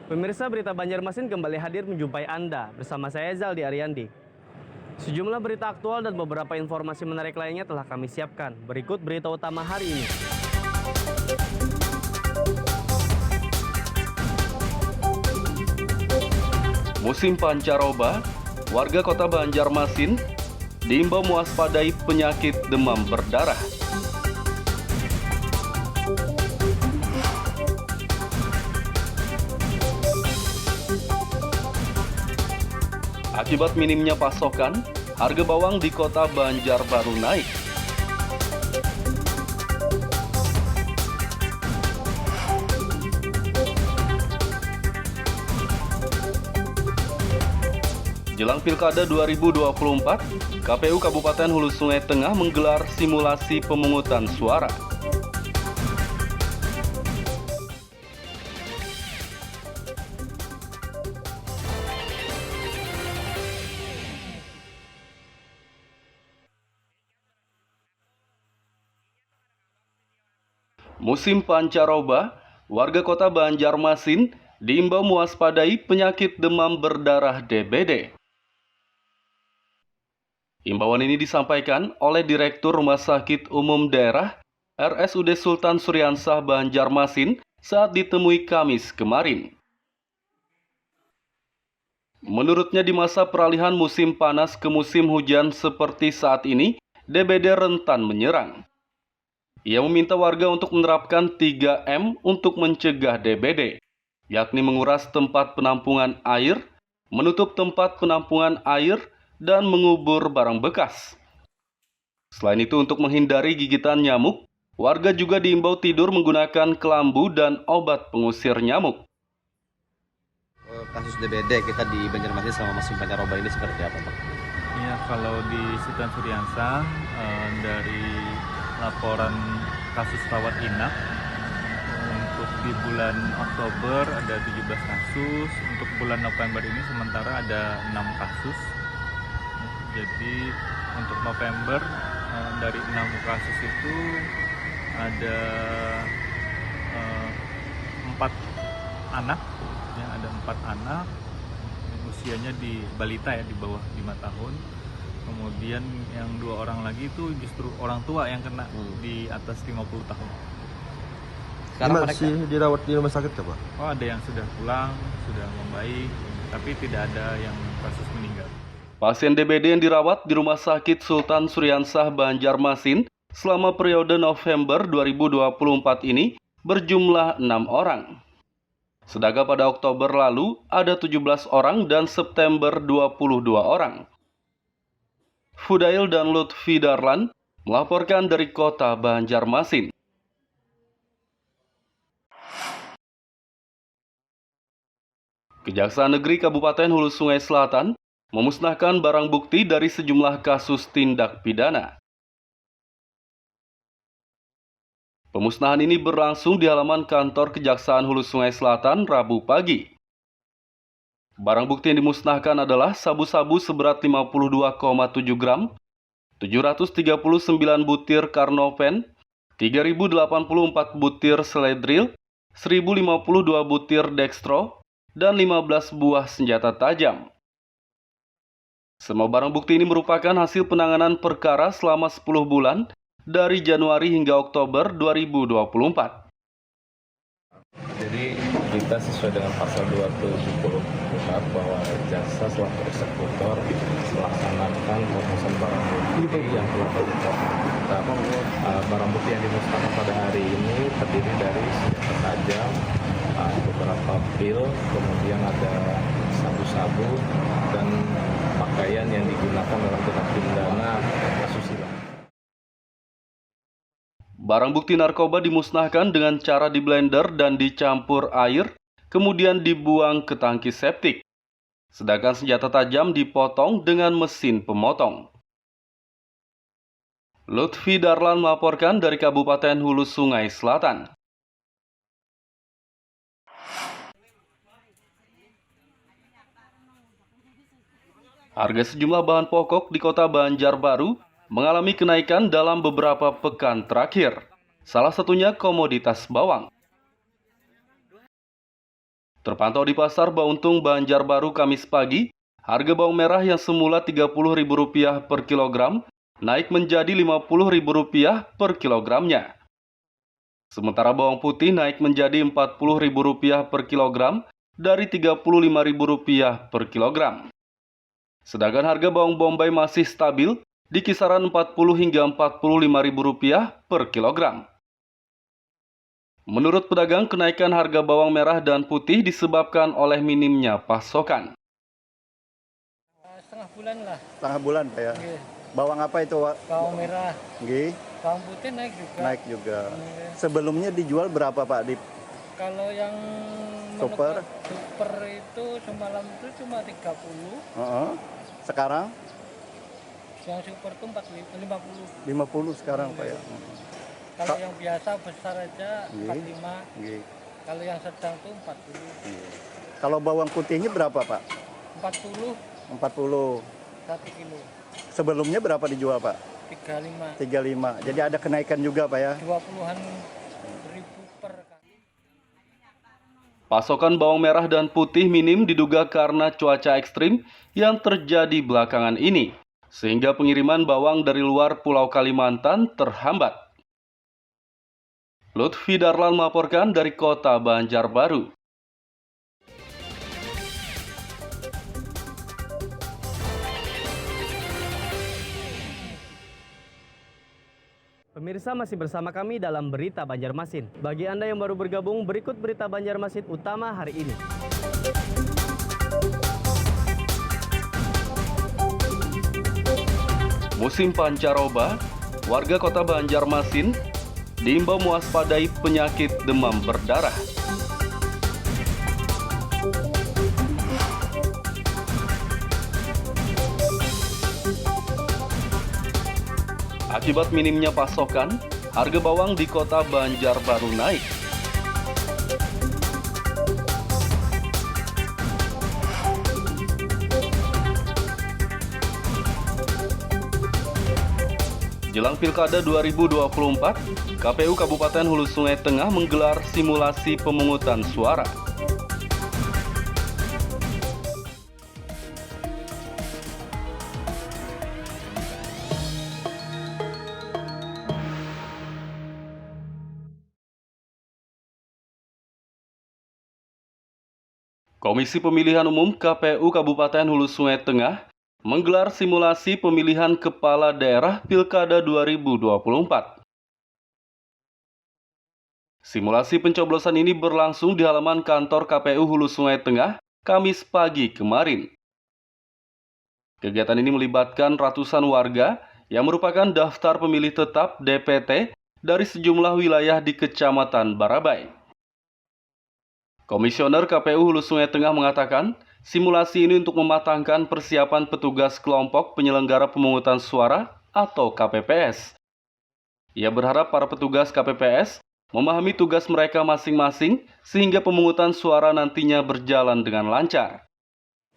Pemirsa Berita Banjarmasin kembali hadir menjumpai Anda bersama saya Zaldi Ariandi. Sejumlah berita aktual dan beberapa informasi menarik lainnya telah kami siapkan. Berikut berita utama hari ini. Musim pancaroba, warga kota Banjarmasin diimbau mewaspadai penyakit demam berdarah. Akibat minimnya pasokan, harga bawang di kota Banjarbaru naik. Jelang Pilkada 2024, KPU Kabupaten Hulu Sungai Tengah menggelar simulasi pemungutan suara. Musim pancaroba, warga kota Banjarmasin diimbau mewaspadai penyakit demam berdarah DBD. Imbauan ini disampaikan oleh Direktur Rumah Sakit Umum Daerah RSUD Sultan Suryansah Banjarmasin saat ditemui Kamis kemarin. Menurutnya di masa peralihan musim panas ke musim hujan seperti saat ini, DBD rentan menyerang. Ia meminta warga untuk menerapkan 3M untuk mencegah DBD, yakni menguras tempat penampungan air, menutup tempat penampungan air, dan mengubur barang bekas. Selain itu, untuk menghindari gigitan nyamuk, warga juga diimbau tidur menggunakan kelambu dan obat pengusir nyamuk. Kasus DBD kita di Banjarmasin sama musim pancaroba ini seperti apa, Pak? Ya, kalau di Sultan Suryansah dari laporan kasus rawat inap untuk di bulan Oktober ada 17 kasus, untuk bulan November ini sementara ada 6 kasus. Jadi untuk November dari 6 kasus itu ada 4 anak, ya, ada 4 anak usianya di balita ya, di bawah 5 tahun. Kemudian yang 2 orang lagi itu justru orang tua yang kena di atas 50 tahun. Sekarang masih dirawat di rumah sakit apa? Oh, ada yang sudah pulang, sudah membaik, tapi tidak ada yang kasus meninggal. Pasien DBD yang dirawat di Rumah Sakit Sultan Suryansah Banjarmasin selama periode November 2024 ini berjumlah 6 orang. Sedangkan pada Oktober lalu ada 17 orang dan September 22 orang. Fudail dan Lutfi Darlan melaporkan dari kota Banjarmasin. Kejaksaan Negeri Kabupaten Hulu Sungai Selatan memusnahkan barang bukti dari sejumlah kasus tindak pidana. Pemusnahan ini berlangsung di halaman kantor Kejaksaan Hulu Sungai Selatan Rabu pagi. Barang bukti yang dimusnahkan adalah sabu-sabu seberat 52,7 gram, 739 butir karnopen, 3084 butir seledril, 1052 butir dextro, dan 15 buah senjata tajam. Semua barang bukti ini merupakan hasil penanganan perkara selama 10 bulan dari Januari hingga Oktober 2024. Jadi kita sesuai dengan pasal 270 KUHP bahwa jaksa selaku eksekutor melaksanakan pemusnahan barang bukti yang telah terungkap. Barang bukti yang dimusnahkan pada hari ini terdiri dari senjata tajam, beberapa pil, kemudian ada sabu-sabu dan pakaian yang digunakan dalam tindak pidana asusila. Barang bukti narkoba dimusnahkan dengan cara diblender dan dicampur air, kemudian dibuang ke tangki septik. Sedangkan senjata tajam dipotong dengan mesin pemotong. Lutfi Darlan melaporkan dari Kabupaten Hulu Sungai Selatan. Harga sejumlah bahan pokok di kota Banjarbaru mengalami kenaikan dalam beberapa pekan terakhir. Salah satunya komoditas bawang. Terpantau di Pasar Bauntung, Banjarbaru Kamis pagi, harga bawang merah yang semula Rp30.000 per kilogram naik menjadi Rp50.000 per kilogramnya. Sementara bawang putih naik menjadi Rp40.000 per kilogram dari Rp35.000 per kilogram. Sedangkan harga bawang bombay masih stabil di kisaran Rp40 hingga Rp45.000 per kilogram. Menurut pedagang, kenaikan harga bawang merah dan putih disebabkan oleh minimnya pasokan. Setengah bulan lah. Setengah bulan Pak ya. Nggih. Bawang apa itu Pak? Bawang merah, Nggih, bawang putih naik juga. naik juga. Nggih. Sebelumnya dijual berapa Pak? Kalau yang Super? super itu semalam itu cuma 30, Sekarang yang super itu 50. 50 sekarang Pak ya. Kalau yang biasa besar aja Nggih. 45, Nggih. kalau yang sedang itu 40. Kalau bawang putihnya berapa Pak? 40 40. 1 kilo, Sebelumnya berapa dijual Pak? 35. 35. Jadi ada kenaikan juga Pak ya. 20-an ribu per kali. Pasokan bawang merah dan putih minim diduga karena cuaca ekstrim yang terjadi belakangan ini, sehingga pengiriman bawang dari luar Pulau Kalimantan terhambat. Lutfi Darlan melaporkan dari kota Banjarbaru. Pemirsa masih bersama kami dalam Berita Banjarmasin. Bagi Anda yang baru bergabung, berikut Berita Banjarmasin utama hari ini. Musim pancaroba, warga kota Banjarmasin diimbau mewaspadai penyakit demam berdarah. Akibat minimnya pasokan, harga bawang di kota Banjarbaru naik. Jelang Pilkada 2024, KPU Kabupaten Hulu Sungai Tengah menggelar simulasi pemungutan suara. Komisi Pemilihan Umum KPU Kabupaten Hulu Sungai Tengah menggelar simulasi pemilihan kepala daerah Pilkada 2024. Simulasi pencoblosan ini berlangsung di halaman kantor KPU Hulu Sungai Tengah, Kamis pagi kemarin. Kegiatan ini melibatkan ratusan warga yang merupakan daftar pemilih tetap DPT dari sejumlah wilayah di Kecamatan Barabai. Komisioner KPU Hulu Sungai Tengah mengatakan, simulasi ini untuk mematangkan persiapan petugas kelompok penyelenggara pemungutan suara atau KPPS. Ia berharap para petugas KPPS memahami tugas mereka masing-masing sehingga pemungutan suara nantinya berjalan dengan lancar.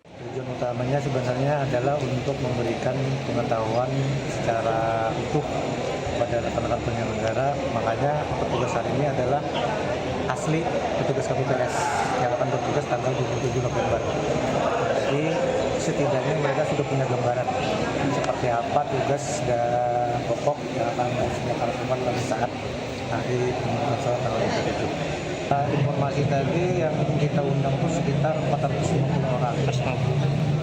Tujuan utamanya sebenarnya adalah untuk memberikan pengetahuan secara utuh kepada rekan-rekan penyelenggara. Makanya petugas hari ini adalah asli petugas KPPS yang akan bertugas tanggal 27 November. Jadi setidaknya mereka sudah punya gambaran seperti apa tugas dan pokok yang akan dilaksanakan pada saat hari pemungutan suara tanggal 27. Informasi tadi yang kita undang itu sekitar 450 orang.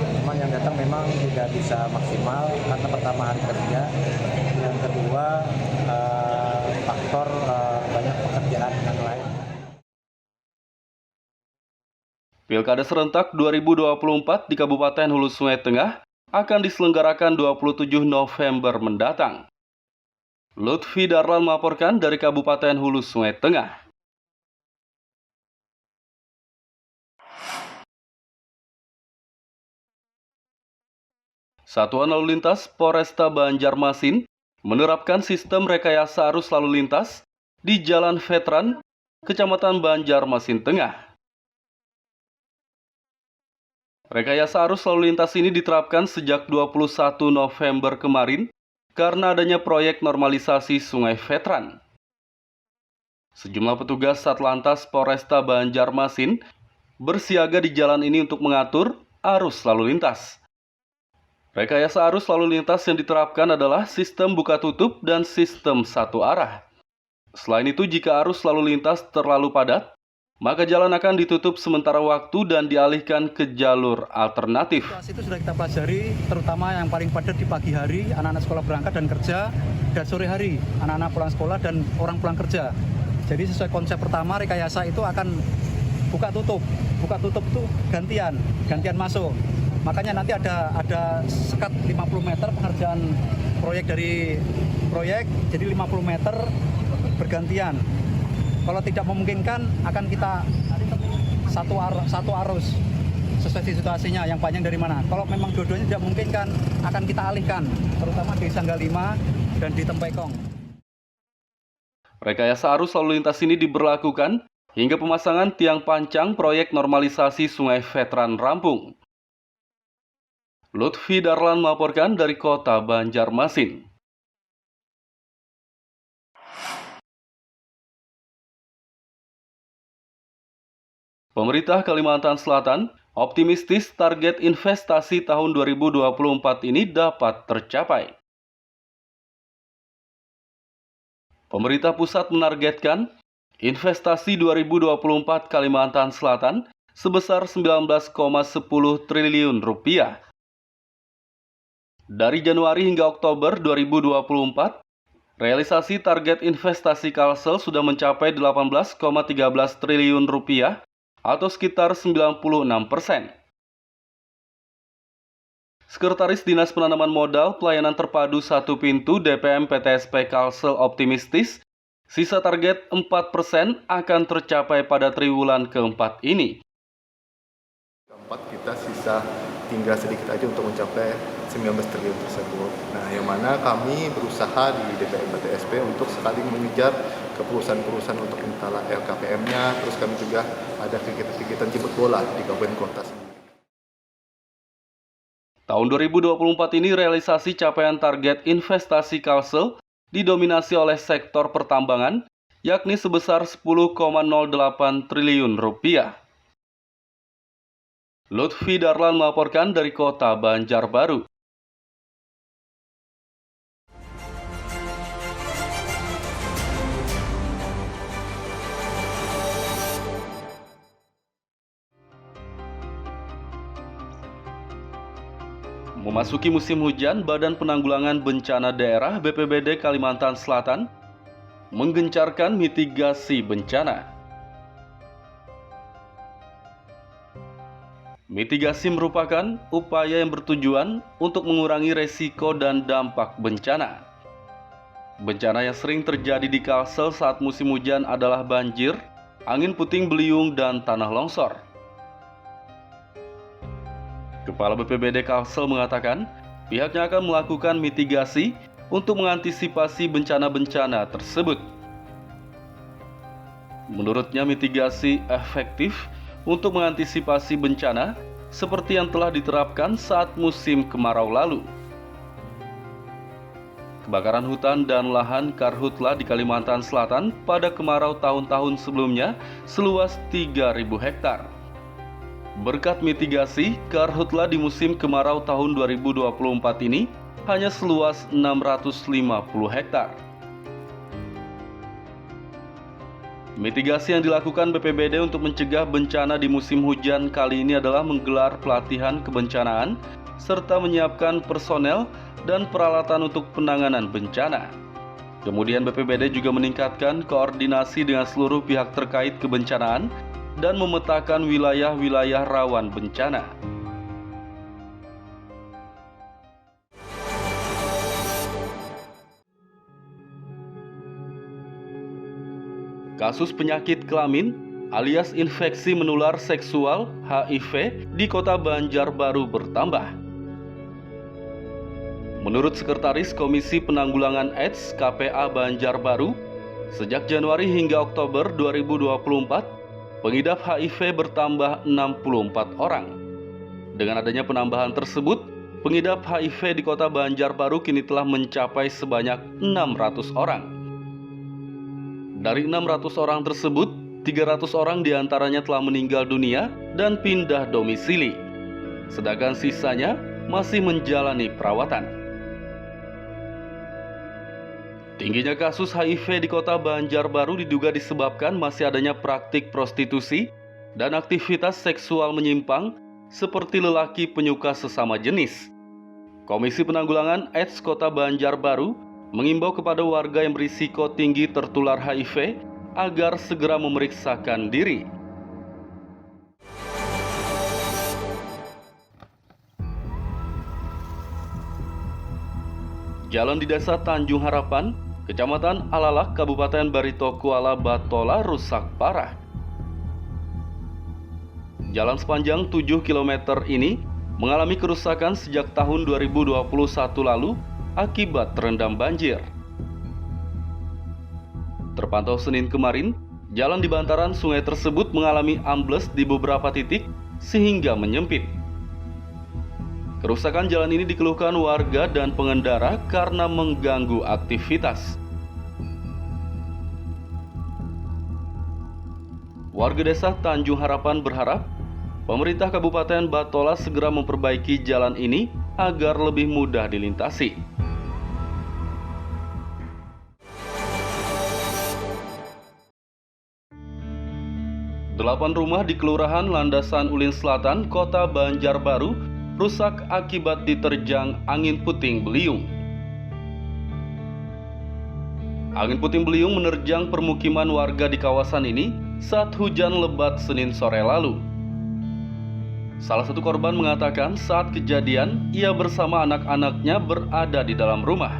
Cuman yang datang memang tidak bisa maksimal karena pertama hari kerja, yang kedua faktor banyak pekerjaan yang lain. Pilkada serentak 2024 di Kabupaten Hulu Sungai Tengah akan diselenggarakan 27 November mendatang. Lutfi Darlan melaporkan dari Kabupaten Hulu Sungai Tengah. Satuan Lalu Lintas Polresta Banjarmasin menerapkan sistem rekayasa arus lalu lintas di Jalan Veteran, Kecamatan Banjarmasin Tengah. Rekayasa arus lalu lintas ini diterapkan sejak 21 November kemarin karena adanya proyek normalisasi Sungai Veteran. Sejumlah petugas Satlantas Polresta Banjarmasin bersiaga di jalan ini untuk mengatur arus lalu lintas. Rekayasa arus lalu lintas yang diterapkan adalah sistem buka tutup dan sistem satu arah. Selain itu, jika arus lalu lintas terlalu padat, maka jalan akan ditutup sementara waktu dan dialihkan ke jalur alternatif. Itu sudah kita pelajari, terutama yang paling padat di pagi hari, anak-anak sekolah berangkat dan kerja, dan sore hari, anak-anak pulang sekolah dan orang pulang kerja. Jadi sesuai konsep pertama, rekayasa itu akan buka tutup. Buka tutup itu gantian masuk. Makanya nanti ada sekat 50 meter pengerjaan proyek dari proyek, jadi 50 meter bergantian. Kalau tidak memungkinkan, akan kita satu arus sesuai situasinya yang panjang dari mana. Kalau memang dua-duanya tidak memungkinkan, akan kita alihkan, terutama di Sangga 5 dan di Tempekong. Rekayasa arus lalu lintas ini diberlakukan hingga pemasangan tiang pancang proyek normalisasi Sungai Veteran rampung. Lutfi Darlan melaporkan dari Kota Banjarmasin. Pemerintah Kalimantan Selatan optimistis target investasi tahun 2024 ini dapat tercapai. Pemerintah pusat menargetkan investasi 2024 Kalimantan Selatan sebesar 19,10 triliun rupiah. Dari Januari hingga Oktober 2024, realisasi target investasi Kalsel sudah mencapai 18,13 triliun rupiah atau sekitar 96%. Sekretaris Dinas Penanaman Modal Pelayanan Terpadu Satu Pintu DPM PTSP Kalsel optimistis, sisa target 4% akan tercapai pada triwulan keempat ini. Keempat kita sisa tinggal sedikit aja untuk mencapai 19 triliun tersebut. Nah, yang mana kami berusaha di DPM PTSP untuk sekali mengejar ke perusahaan-perusahaan untuk minta LKPM-nya, terus kami juga ada kegiatan-kegiatan jemput bola di kabupaten kota sendiri. Tahun 2024 ini realisasi capaian target investasi Kalsel didominasi oleh sektor pertambangan, yakni sebesar 10,08 triliun rupiah. Lutfi Darlan melaporkan dari Kota Banjarbaru. Memasuki musim hujan, Badan Penanggulangan Bencana Daerah BPBD Kalimantan Selatan menggencarkan mitigasi bencana. Mitigasi merupakan upaya yang bertujuan untuk mengurangi resiko dan dampak bencana. Bencana yang sering terjadi di Kalsel saat musim hujan adalah banjir, angin puting beliung, dan tanah longsor. Kepala BPBD Kalsel mengatakan, pihaknya akan melakukan mitigasi untuk mengantisipasi bencana-bencana tersebut. Menurutnya, mitigasi efektif untuk mengantisipasi bencana seperti yang telah diterapkan saat musim kemarau lalu. Kebakaran hutan dan lahan karhutla di Kalimantan Selatan pada kemarau tahun-tahun sebelumnya seluas 3.000 hektar. Berkat mitigasi, karhutla di musim kemarau tahun 2024 ini hanya seluas 650 hektar. Mitigasi yang dilakukan BPBD untuk mencegah bencana di musim hujan kali ini adalah menggelar pelatihan kebencanaan serta menyiapkan personel dan peralatan untuk penanganan bencana. Kemudian BPBD juga meningkatkan koordinasi dengan seluruh pihak terkait kebencanaan dan memetakan wilayah-wilayah rawan bencana. Kasus penyakit kelamin alias infeksi menular seksual HIV di Kota Banjarbaru bertambah. Menurut Sekretaris Komisi Penanggulangan AIDS KPA Banjarbaru, sejak Januari hingga Oktober 2024, pengidap HIV bertambah 64 orang. Dengan adanya penambahan tersebut, pengidap HIV di Kota Banjarbaru kini telah mencapai sebanyak 600 orang. Dari 600 orang tersebut, 300 orang diantaranya telah meninggal dunia dan pindah domisili, sedangkan sisanya masih menjalani perawatan. Tingginya kasus HIV di kota Banjarbaru diduga disebabkan masih adanya praktik prostitusi dan aktivitas seksual menyimpang seperti lelaki penyuka sesama jenis. Komisi Penanggulangan AIDS Kota Banjarbaru mengimbau kepada warga yang berisiko tinggi tertular HIV agar segera memeriksakan diri. Jalan di Desa Tanjung Harapan, Kecamatan Alalak, Kabupaten Barito Kuala Batola rusak parah. Jalan sepanjang 7 km ini mengalami kerusakan sejak tahun 2021 lalu akibat terendam banjir. Terpantau Senin kemarin, jalan di bantaran sungai tersebut mengalami ambles di beberapa titik sehingga menyempit. Kerusakan jalan ini dikeluhkan warga dan pengendara karena mengganggu aktivitas. Warga desa Tanjung Harapan berharap pemerintah Kabupaten Batola segera memperbaiki jalan ini agar lebih mudah dilintasi. 8 rumah di Kelurahan Landasan Ulin Selatan, Kota Banjarbaru rusak akibat diterjang angin puting beliung. Angin puting beliung menerjang permukiman warga di kawasan ini saat hujan lebat Senin sore lalu. Salah satu korban mengatakan saat kejadian ia bersama anak-anaknya berada di dalam rumah.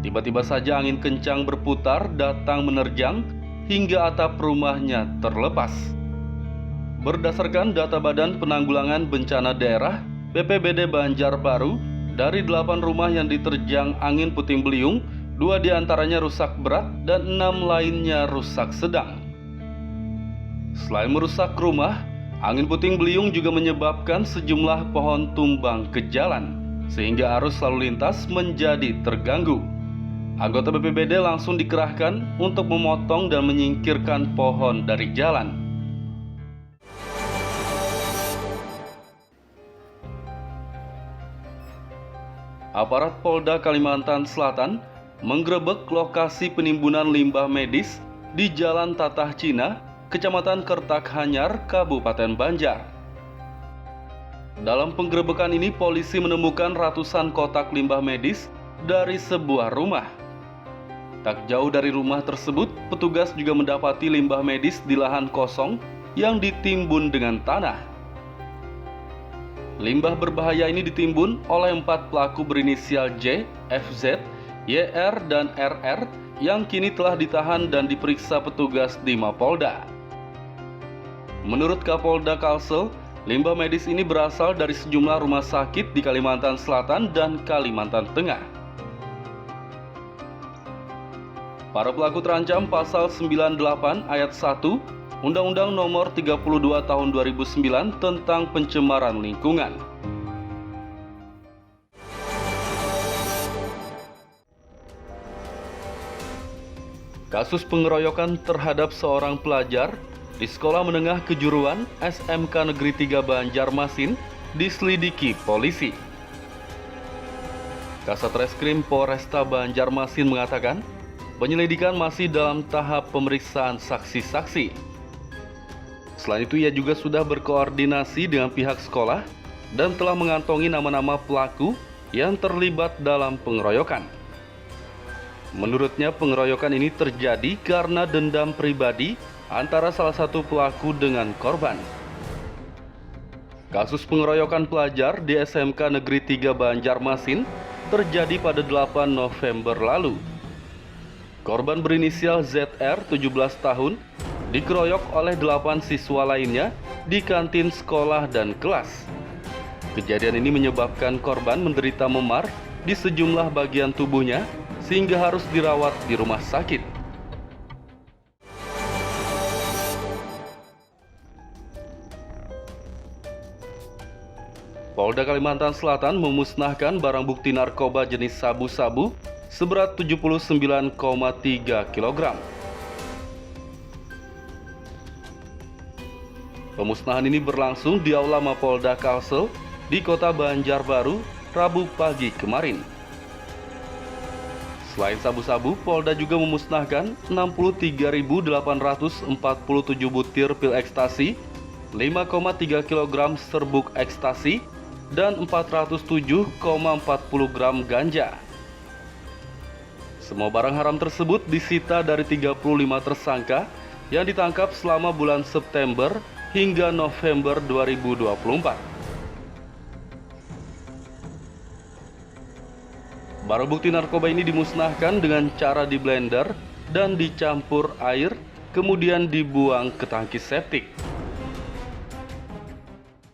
Tiba-tiba saja angin kencang berputar datang menerjang hingga atap rumahnya terlepas. Berdasarkan data Badan Penanggulangan Bencana Daerah BPBD Banjarbaru, dari 8 rumah yang diterjang angin puting beliung, 2 diantaranya rusak berat dan 6 lainnya rusak sedang. Selain merusak rumah, angin puting beliung juga menyebabkan sejumlah pohon tumbang ke jalan, sehingga arus lalu lintas menjadi terganggu. Anggota BPBD langsung dikerahkan untuk memotong dan menyingkirkan pohon dari jalan. Aparat Polda Kalimantan Selatan menggerebek lokasi penimbunan limbah medis di Jalan Tatah Cina, Kecamatan Kertak Hanyar, Kabupaten Banjar. Dalam penggerebekan ini, polisi menemukan ratusan kotak limbah medis dari sebuah rumah. Tak jauh dari rumah tersebut, petugas juga mendapati limbah medis di lahan kosong yang ditimbun dengan tanah. Limbah berbahaya ini ditimbun oleh 4 pelaku berinisial J, FZ, YR, dan RR yang kini telah ditahan dan diperiksa petugas di Mapolda. Menurut Kapolda Kalsel, limbah medis ini berasal dari sejumlah rumah sakit di Kalimantan Selatan dan Kalimantan Tengah. Para pelaku terancam pasal 98 ayat 1 Undang-Undang Nomor 32 Tahun 2009 tentang pencemaran lingkungan. Kasus pengeroyokan terhadap seorang pelajar di Sekolah Menengah Kejuruan SMK Negeri 3 Banjarmasin diselidiki polisi. Kasat Reskrim Polresta Banjarmasin mengatakan, penyelidikan masih dalam tahap pemeriksaan saksi-saksi. Selain itu, ia juga sudah berkoordinasi dengan pihak sekolah dan telah mengantongi nama-nama pelaku yang terlibat dalam pengeroyokan. Menurutnya, pengeroyokan ini terjadi karena dendam pribadi antara salah satu pelaku dengan korban. Kasus pengeroyokan pelajar di SMK Negeri 3 Banjarmasin terjadi pada 8 November lalu. Korban berinisial ZR, 17 tahun, dikeroyok oleh 8 siswa lainnya di kantin sekolah dan kelas. Kejadian ini menyebabkan korban menderita memar di sejumlah bagian tubuhnya sehingga harus dirawat di rumah sakit. Polda Kalimantan Selatan memusnahkan barang bukti narkoba jenis sabu-sabu seberat 79,3 kg. Pemusnahan ini berlangsung di Aula Mapolda Kalsel di Kota Banjarbaru, Rabu pagi kemarin. Selain sabu-sabu, Polda juga memusnahkan 63.847 butir pil ekstasi, 5,3 kg serbuk ekstasi, dan 407,40 gram ganja. Semua barang haram tersebut disita dari 35 tersangka yang ditangkap selama bulan September hingga November 2024. Barang bukti narkoba ini dimusnahkan dengan cara di blender dan dicampur air, kemudian dibuang ke tangki septik.